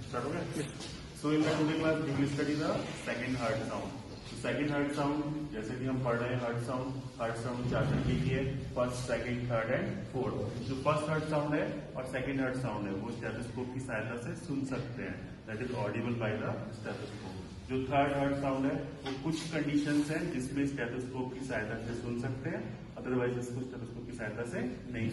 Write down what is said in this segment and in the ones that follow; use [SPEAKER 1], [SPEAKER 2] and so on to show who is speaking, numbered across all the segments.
[SPEAKER 1] Start हो गया। So in today class we will study the second heart sound. Second heart sound जैसे कि हम पढ़ रहे हैं हार्ट साउंड चार तरीके की है, first, second, third and fourth. जो फर्स्ट हार्ट साउंड है और सेकंड हार्ट साउंड है वो स्टेथोस्कोप की सहायता से सुन सकते हैं, that is Audible by the stethoscope. जो थर्ड हार्ट साउंड है वो कुछ कंडीशंस हैं जिसमें स्टेथोस्कोप की सहायता से सुन सकते हैं, अदरवाइज इसको स्टेथोस्कोप की सहायता से नहीं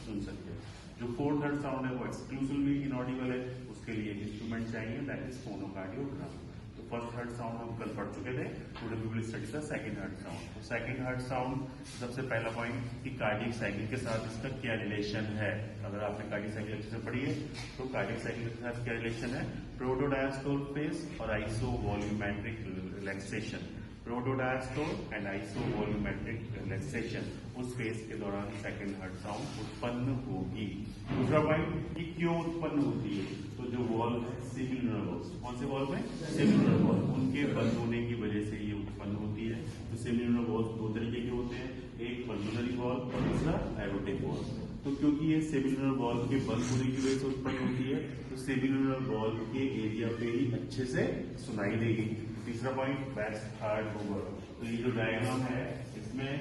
[SPEAKER 1] सुन सकते। जो फोर्थ हार्ट साउंड है वो एक्सक्लूसिवली इनऑडिबल है, उसके लिए इंस्ट्रूमेंट चाहिए, दैट इज फोनोकार्डियोग्राम। तो फर्स्ट हार्ट साउंड हम कल पढ़ चुके थे, today we will study the second heart sound. तो सेकंड हार्ट साउंड सबसे पहला पॉइंट कि कार्डियक साइकिल के साथ इसका क्या रिलेशन है। अगर आपने कार्डियक साइकिल अच्छे से पढ़ी है तो कार्डियक साइकिल के साथ क्या रिलेशन है, प्रोटोडायस्टोल फेज और आइसोवॉल्यूमेट्रिक रिलैक्सेशन। प्रोटोडायस्टोल एंड आइसोवॉल्यूमेट्रिक रिलैक्सेशन, उस फेज के दौरान सेकंड हार्ट साउंड उत्पन्न होगी। दूसरा पॉइंट कि क्यों उत्पन्न होती है, तो जो वॉल्व है सेमिलुनर वॉल्व, कौन से वॉल्व है, सेमिलुनर वॉल्व, उनके बंद होने की वजह से ये उत्पन्न होती है। तो सेमिलुनर वॉल्व दो तरीके के होते हैं, एक पल्मोनरी वॉल्व और दूसरा एरोटिक वॉल्व। तो क्योंकि ये सेमिलुनर वॉल्व के बंद होने की वजह से उत्पन्न होती है तो सेमिलुनर वॉल्व के एरिया पे ही अच्छे से सुनाई देगी। तीसरा पॉइंट बेस्ट हार्ट ओवर। तो ये जो डायग्राम है इसमें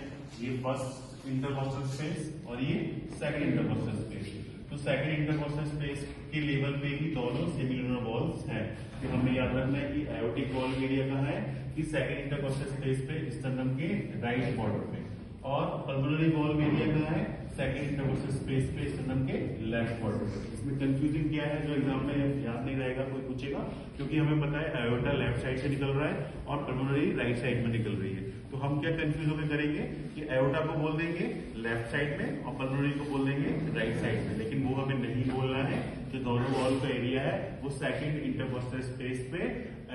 [SPEAKER 1] ये फर्स्ट इंटरकॉस्टल स्पेस और ये सेकंड इंटरकॉस्टल स्पेस। तो सेकंड इंटरकॉस्टल स्पेस के लेवल पे ही दोनों सेमिलुनर वॉल्व्स हैं। तो हमें याद रखना है कि एयोटिक वॉल्व एरिया कहाँ है, कि सेकंड इंटरकॉस्टल स्पेस पे स्टर्नम के राइट बॉर्डर पे, और पल्मोनरी वॉल्व एरिया कहाँ है, सेकंड इंटरकॉस्टल स्पेस पे स्टर्नम के लेफ्ट बॉर्डर पे। इसमें कंफ्यूजिंग क्या है, जो एग्जाम में याद नहीं रहेगा कोई पूछेगा, क्योंकि हमें पता है एयोटा लेफ्ट साइड से निकल रहा है और पल्मोनरी राइट साइड में निकल रही है। तो हम क्या कंफ्यूज होकर करेंगे कि एयोटा को बोल देंगे लेफ्ट साइड में और पल्मोनरी को बोल देंगे राइट साइड में, लेकिन वो हमें नहीं बोलना है। जो दोनों वॉल्व का एरिया है वो सेकंड इंटरकॉस्टल स्पेस पे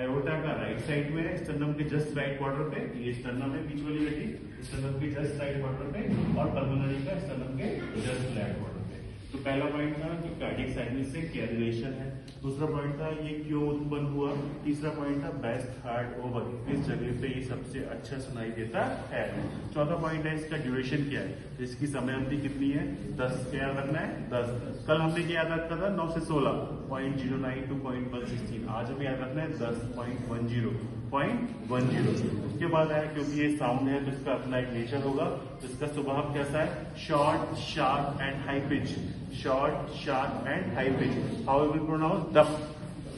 [SPEAKER 1] एयोटा का राइट साइड में है, स्टर्नम के जस्ट राइट बॉर्डर पे, ये स्टर्नम है बीच वाली गड्डी, स्टर्नम के जस्ट राइट बॉर्डर पे, और पल्मोनरी का स्टर्नम के जस्ट लेफ्ट बॉर्डर पे। तो पहला पॉइंट था कि कार्डियक साइकिल से क्या रिलेशन है, दूसरा पॉइंट था ये क्यों उत्पन्न हुआ, तीसरा पॉइंट था बेस्ट हार्ट ओवर, किस जगह पे ये सबसे अच्छा सुनाई देता है, चौथा पॉइंट है इसका ड्यूरेशन क्या है, इसकी समय अवधि कितनी है, 10, क्या याद रखना है 10। कल हमने क्या याद रखा था 9 से 16, 0.09 to 0.116, आज हमें याद रखना है 10.10। उसके बाद है क्योंकि ये साउंड है तो इसका अपना एक नेचर होगा, तो इसका स्वभाव कैसा है, short, sharp and high pitch, short, sharp and high pitch. How will pronounce, dub,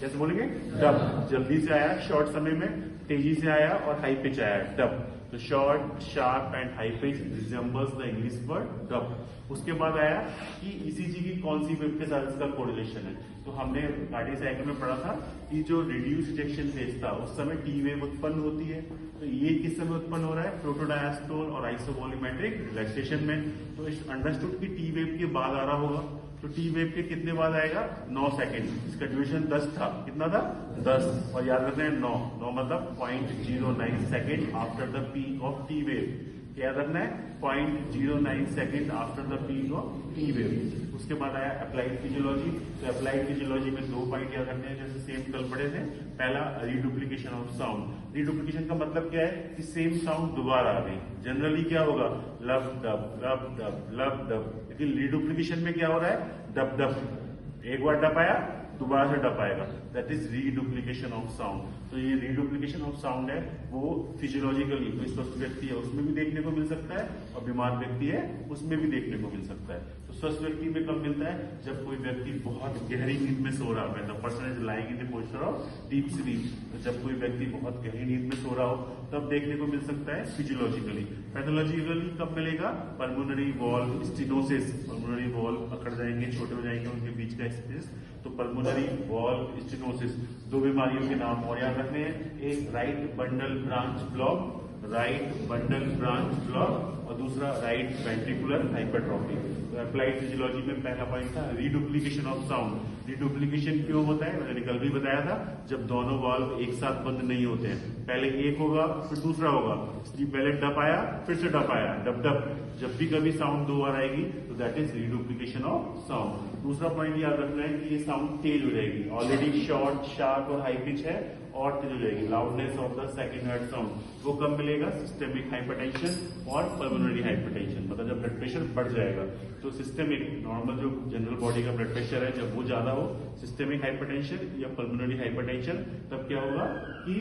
[SPEAKER 1] कैसे बोलेंगे, डब। जल्दी से आया, शॉर्ट समय में, तेजी से आया, और हाई पिच आया, डब। तो short, sharp and high pitch resembles the English word dub. उसके बाद आया कि ईसीजी की कौन सी वेव के साथ इसका कोरिलेशन है, तो हमने कार्डियक साइकिल में पढ़ा था कि जो रिड्यूस इजेक्शन फेज था उस समय टी वेव उत्पन्न होती है। तो ये किस समय उत्पन्न हो रहा है, प्रोटोडायस्टोल और आइसोवॉल्यूमेट्रिक रिलैक्सेशन में। तो अंडरस्टूड की टी वेव के बाद आ रहा होगा, तो टी वेव के कितने बाद आएगा, 9 सेकेंड। इसका ड्यूरेशन 10 था, कितना था 10, और याद रखना है 9 मतलब 0.09 second after the peak of T wave, याद रखना है 0.09 second after the peak of T wave. उसके बाद आया अप्लाइड फिजियोलॉजी। तो अप्लाइड फिजियोलॉजी में 2 पॉइंट याद रखने हैं, जैसे सेम कल पढ़े थे। पहला रिडुप्लीकेशन ऑफ साउंड। रिडुप्लीकेशन का मतलब क्या है कि सेम साउंड दोबारा आ गई। जनरली क्या होगा, लब डब लब डब लब डब, लेकिन रिडुप्लीकेशन में क्या हो रहा है, डब डब, एक बार डब आया दोबारा से डब आएगा, that is reduplication of sound. तो ये रीडुप्लीकेशन ऑफ साउंड है वो फिजियोलॉजिकली कोई स्वस्थ व्यक्ति है उसमें भी देखने को मिल सकता है, और बीमार व्यक्ति है उसमें भी देखने को मिल सकता है। तो स्वस्थ व्यक्ति में कब मिलता है, जब कोई व्यक्ति बहुत गहरी नींद में सो रहा है, the person is lying in the posture of deep sleep. तो जब कोई व्यक्ति बहुत गहरी नींद में सो रहा हो तब देखने को मिल सकता है फिजियोलॉजिकली। पैथोलॉजिकली कब मिलेगा, pulmonary valve stenosis, pulmonary valve अकड़ जाएंगे, छोटे हो जाएंगे उनके बीच का स्पेस, तो पल्मोनरी वॉल्व स्टेनोसिस। 2 बीमारियों के नाम और याद रखने हैं, एक right bundle branch block, right bundle branch block, और दूसरा राइट वेंट्रिकुलर हाइपरट्रॉफी। तो अप्लाइड फिजियोलॉजी में पहला पॉइंट था रिडुप्लीकेशन ऑफ साउंड। रिडुप्लीकेशन क्यों होता है, मैंने कल भी बताया था, जब दोनों वाल्व एक साथ बंद नहीं होते हैं, पहले एक होगा फिर दूसरा होगा, इसलिए पहले डप आया फिर से डप आया, डप डप। जब भी कभी साउंड 2 बार आएगी तो दैट इज रिडुप्लीकेशन ऑफ साउंड। दूसरा पॉइंट याद रखना है कि ये साउंड तेज हो जाएगी, ऑलरेडी शॉर्ट, शार्प और हाई पिच है और तेज हो जाएगी। Loudness of the second heart sound वो कब मिलेगा? सिस्टेमिक हाइपरटेंशन और पल्मोनरी हाइपरटेंशन, मतलब जब ब्लड प्रेशर बढ़ जाएगा। तो सिस्टेमिक नॉर्मल जो जनरल बॉडी का ब्लड प्रेशर है जब वो ज्यादा हो, सिस्टेमिक हाइपरटेंशन या पल्मोनरी हाइपरटेंशन, तब क्या होगा कि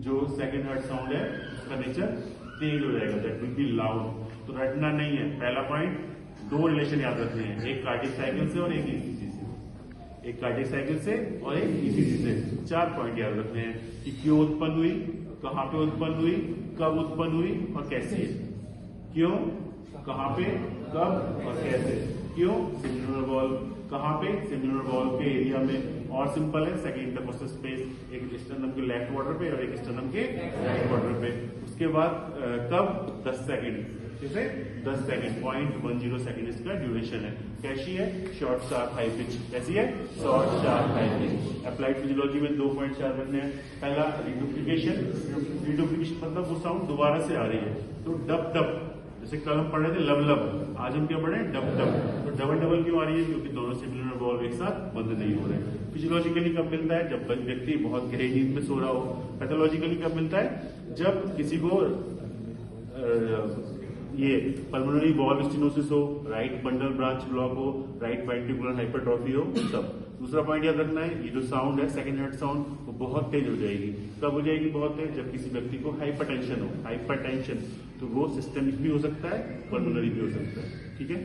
[SPEAKER 1] जो सेकंड हार्ट साउंड है उसका नेचर तेज हो जाएगा, दैट विल बी लाउड। तो रटना नहीं है। पहला पॉइंट, दो रिलेशन याद रखने हैं, एक कार्डियक साइकिल से और एक ईसीजी से, एक कार्डियक साइकिल से और एक ईसीजी से। चार पॉइंट याद रखने हैं कि क्यों उत्पन्न हुई, कहां पे उत्पन्न हुई, कब उत्पन्न हुई और कैसे। क्यों, कहां पे, कब और कैसे। क्यों, सेमिनल वॉल्व कहां पे, सेमिनल वॉल्व के एरिया में, और सिंपल है, सेकंड इंटरकोस्टल स्पेस, एक स्टर्नम के लेफ्ट क्वार्टर पे और एक स्टर्नम के राइट क्वार्टर पे। उसके बाद कब, 10 सेकंड, जैसे 10 सेकंड, 0.10 सेकंड इसका ड्यूरेशन है। कैसी है? Short, sharp, high pitch. कैसी है? Short, sharp, high pitch. Applied physiology में 2 पॉइंट याद रखने हैं। पहला, रिडुप्लिकेशन। रिडुप्लिकेशन मतलब वो साउंड दोबारा से आ रही है। तो डब डब, जैसे कल हम पढ़ रहे थे लब लब, आज हम क्या पढ़े? Dub dub. तो डबल डबल क्यों आ रही है? क्योंकि दोनों सेमिनल वॉल्व एक साथ बंद नहीं हो रहे। फिजियोलॉजिकली कब मिलता है? जब व्यक्ति बहुत गहरी नींद में सो रहा हो। पैथोलॉजिकली कब मिलता है? जब किसी को ये पल्मोनरी वॉल्व स्टेनोसिस हो, राइट बंडल ब्रांच ब्लॉक हो, राइट वेंट्रिकुलर हाइपरट्रॉफी हो, तब। दूसरा पॉइंट याद रखना है, ये जो साउंड है सेकंड हार्ट साउंड वो बहुत तेज हो जाएगी। कब हो जाएगी बहुत तेज? जब किसी व्यक्ति को हाइपरटेंशन हो। हाइपरटेंशन तो वो सिस्टेमिक भी हो सकता है, पल्मोनरी भी हो सकता है। ठीक है।